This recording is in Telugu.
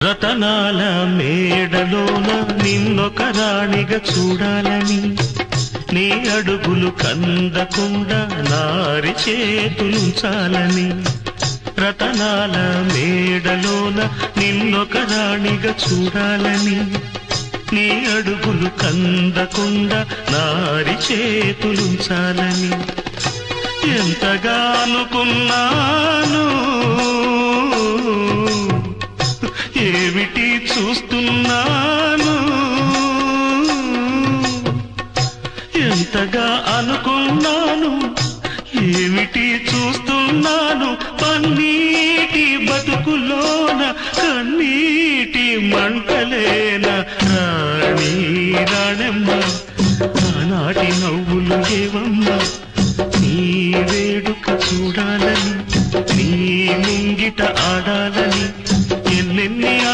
రతనాల మేడలోన నిన్నొక రాణిగా చూడాలని, నీ అడుగులు కందకుండా నారి చేతులుంచాలని. రతనాల మేడలోన నిన్నొక రాణిగా చూడాలని, నీ అడుగులు కందకుండా నారి చేతులుంచాలని. ఎంతగా అనుకున్నాను, ఏమిటి చూస్తున్నాను. ఎంతగా అనుకున్నాను, ఏమిటి చూస్తున్నాను. పన్నీటి బతుకులోన కన్నీటి మంటలేన రాణి రాణమ్మ, ఆనాటి నవ్వులు ఏవమ్మ.